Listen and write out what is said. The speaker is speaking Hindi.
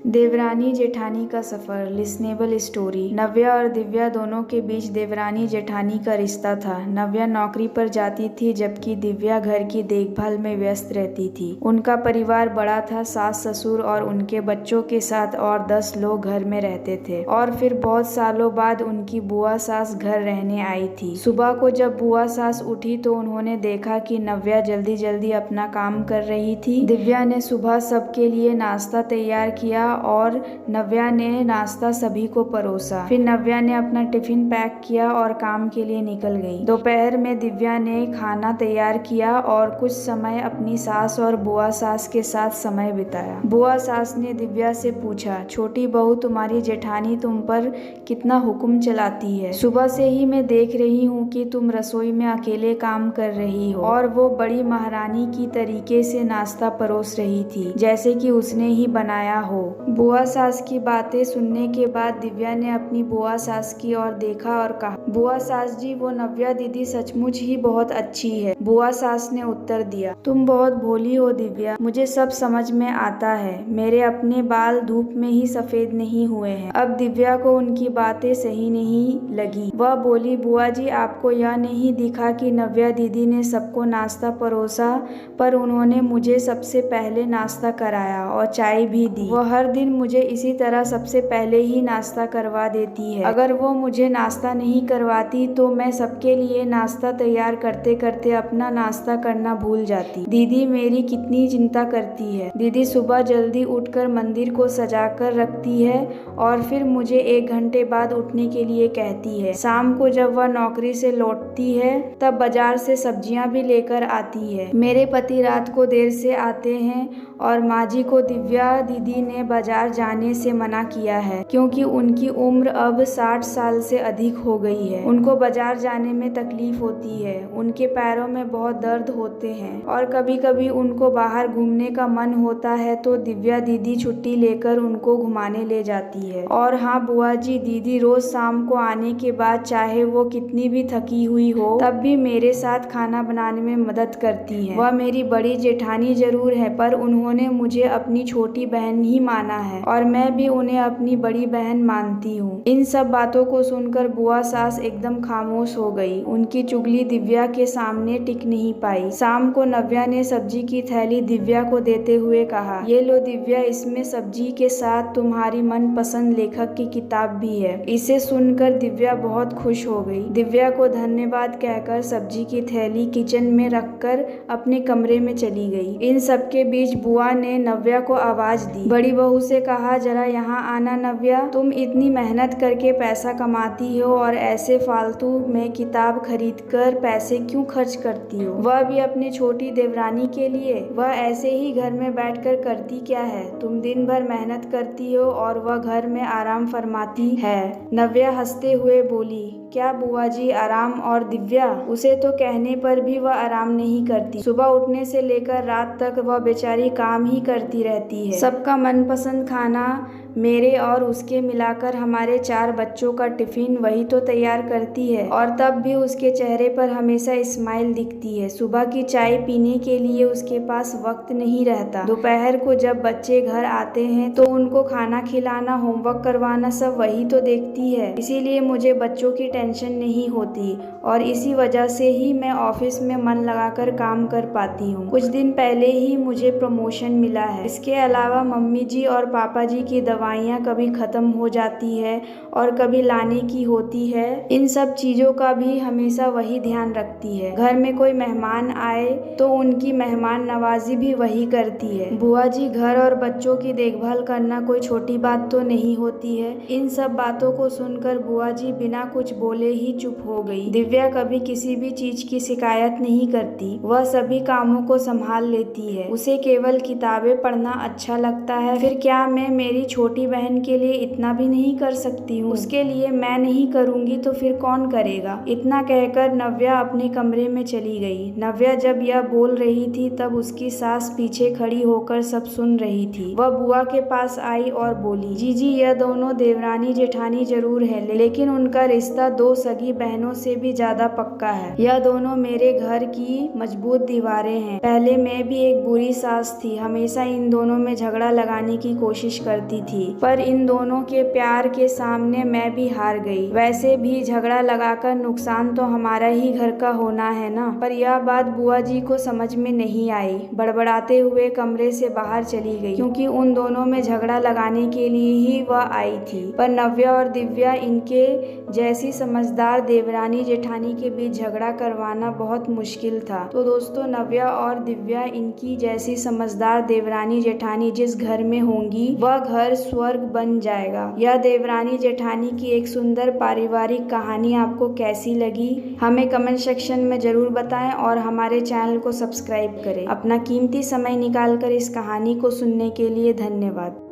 देवरानी जेठानी का सफर। Listenable story. नव्या और दिव्या दोनों के बीच देवरानी जेठानी का रिश्ता था। नव्या नौकरी पर जाती थी जबकि दिव्या घर की देखभाल में व्यस्त रहती थी। उनका परिवार बड़ा था, सास ससुर और उनके बच्चों के साथ और 10 लोग घर में रहते थे। और फिर बहुत सालों बाद उनकी बुआ सास घर रहने आई थी। सुबह को जब बुआ सास उठी तो उन्होंने देखा कि नव्या जल्दी जल्दी अपना काम कर रही थी। दिव्या ने सुबह सबके लिए नाश्ता तैयार किया और नव्या ने नाश्ता सभी को परोसा। फिर नव्या ने अपना टिफिन पैक किया और काम के लिए निकल गई। दोपहर में दिव्या ने खाना तैयार किया और कुछ समय अपनी सास और बुआ सास के साथ समय बिताया। बुआ सास ने दिव्या से पूछा, छोटी बहू, तुम्हारी जेठानी तुम पर कितना हुक्म चलाती है। सुबह से ही मैं देख रही हूँ कि तुम रसोई में अकेले काम कर रही हो। और वो बड़ी महारानी की तरीके से नाश्ता परोस रही थी, जैसे कि उसने ही बनाया हो। बुआ सास की बातें सुनने के बाद दिव्या ने अपनी बुआ सास की ओर देखा और कहा, बुआ सास जी, वो नव्या दीदी सचमुच ही बहुत अच्छी है। बुआ सास ने उत्तर दिया, तुम बहुत भोली हो दिव्या, मुझे सब समझ में आता है। मेरे अपने बाल धूप में ही सफेद नहीं हुए हैं। अब दिव्या को उनकी बातें सही नहीं लगी। वह बोली, बुआ जी, आपको यह नहीं दिखा कि नव्या दीदी ने सबको नाश्ता परोसा, पर उन्होंने मुझे सबसे पहले नाश्ता कराया और चाय भी दी। वह हर दिन मुझे इसी तरह सबसे पहले ही नाश्ता करवा देती है। अगर वो मुझे नाश्ता नहीं करवाती तो मैं सबके लिए नाश्ता तैयार करते करते अपना नाश्ता करना भूल जाती। दीदी मेरी कितनी चिंता करती है। दीदी सुबह जल्दी उठकर मंदिर को सजाकर रखती है और फिर मुझे 1 घंटे बाद उठने के लिए कहती है। शाम को जब वह नौकरी से लौटती है तब बाजार से सब्जियां भी लेकर आती है। मेरे पति रात को देर से आते हैं और माँ जी को दिव्या दीदी ने बाजार जाने से मना किया है क्योंकि उनकी उम्र अब 60 साल से अधिक हो गई है। उनको बाजार जाने में तकलीफ होती है, उनके पैरों में बहुत दर्द होते हैं और कभी कभी उनको बाहर घूमने का मन होता है तो दिव्या दीदी छुट्टी लेकर उनको घुमाने ले जाती है। और हाँ बुआ जी, दीदी रोज शाम को आने के बाद चाहे वो कितनी भी थकी हुई हो तब भी मेरे साथ खाना बनाने में मदद करती है। वह मेरी बड़ी जेठानी जरूर है पर उन्होंने मुझे अपनी छोटी बहन ही माना है और मैं भी उन्हें अपनी बड़ी बहन मानती हूँ। इन सब बातों को सुनकर बुआ सास एकदम खामोश हो गई। उनकी चुगली दिव्या के सामने टिक नहीं पाई। शाम को नव्या ने सब्जी की थैली दिव्या को देते हुए कहा, ये लो दिव्या, इसमें सब्जी के साथ तुम्हारी मनपसंद लेखक की किताब भी है। इसे सुनकर दिव्या बहुत खुश हो गई। दिव्या को धन्यवाद कहकर सब्जी की थैली किचन में रखकर अपने कमरे में चली गई। इन सबके बीच बुआ ने नव्या को आवाज दी। बड़ी बहू से कहा, जरा यहाँ आना नव्या, तुम इतनी मेहनत करके पैसा कमाती हो और ऐसे फालतू में किताब खरीदकर पैसे क्यों खर्च करती हो, वह भी अपनी छोटी देवरानी के लिए। वह ऐसे ही घर में बैठकर करती क्या है। तुम दिन भर मेहनत करती हो और वह घर में आराम फरमाती है। नव्या हंसते हुए बोली, क्या बुआ जी आराम? और दिव्या, उसे तो कहने पर भी वह आराम नहीं करती। सुबह उठने से लेकर रात तक वह बेचारी काम ही करती रहती है। सबका मनपसंद खाना, मेरे और उसके मिलाकर हमारे 4 बच्चों का टिफिन वही तो तैयार करती है और तब भी उसके चेहरे पर हमेशा स्माइल दिखती है। सुबह की चाय पीने के लिए उसके पास वक्त नहीं रहता। दोपहर को जब बच्चे घर आते हैं तो उनको खाना खिलाना, होमवर्क करवाना सब वही तो देखती है। इसीलिए मुझे बच्चों की टेंशन नहीं होती और इसी वजह से ही मैं ऑफिस में मन लगाकर काम कर पाती हूँ। कुछ दिन पहले ही मुझे प्रमोशन मिला है। इसके अलावा मम्मी जी और पापा जी की दवाइयाँ कभी खत्म हो जाती है और कभी लाने की होती है। इन सब चीजों का भी हमेशा वही ध्यान रखती है। घर में कोई मेहमान आए तो उनकी मेहमान नवाजी भी वही करती है। बुआ जी, घर और बच्चों की देखभाल करना कोई छोटी बात तो नहीं होती है। इन सब बातों को सुनकर बुआ जी बिना कुछ बोले ही चुप हो गई। दिव्या कभी किसी भी चीज की शिकायत नहीं करती। वह सभी कामों को संभाल लेती है। उसे केवल किताबें पढ़ना अच्छा लगता है। फिर क्या मैं मेरी छोटी छोटी बहन के लिए इतना भी नहीं कर सकती हूँ? उसके लिए मैं नहीं करूँगी तो फिर कौन करेगा? इतना कहकर नव्या अपने कमरे में चली गई। नव्या जब यह बोल रही थी तब उसकी सास पीछे खड़ी होकर सब सुन रही थी। वह बुआ के पास आई और बोली, जीजी यह दोनों देवरानी जेठानी जरूर है, लेकिन उनका रिश्ता दो सगी बहनों से भी ज्यादा पक्का है। यह दोनों मेरे घर की मजबूत दीवारें हैं। पहले मैं भी एक बुरी सास थी, हमेशा इन दोनों में झगड़ा लगाने की कोशिश करती थी, पर इन दोनों के प्यार के सामने मैं भी हार गई। वैसे भी झगड़ा लगाकर नुकसान तो हमारा ही घर का होना है ना। पर यह बात बुआ जी को समझ में नहीं आई। बड़बड़ाते हुए कमरे से बाहर चली गई, क्योंकि उन दोनों में झगड़ा लगाने के लिए ही वह आई थी। पर नव्या और दिव्या, इनके जैसी समझदार देवरानी जेठानी के बीच झगड़ा करवाना बहुत मुश्किल था। तो दोस्तों, नव्या और दिव्या, इनकी जैसी समझदार देवरानी जेठानी जिस घर में होंगी वह घर स्वर्ग बन जाएगा। यह देवरानी जेठानी की एक सुंदर पारिवारिक कहानी आपको कैसी लगी हमें कमेंट सेक्शन में जरूर बताएं और हमारे चैनल को सब्सक्राइब करें। अपना कीमती समय निकालकर इस कहानी को सुनने के लिए धन्यवाद।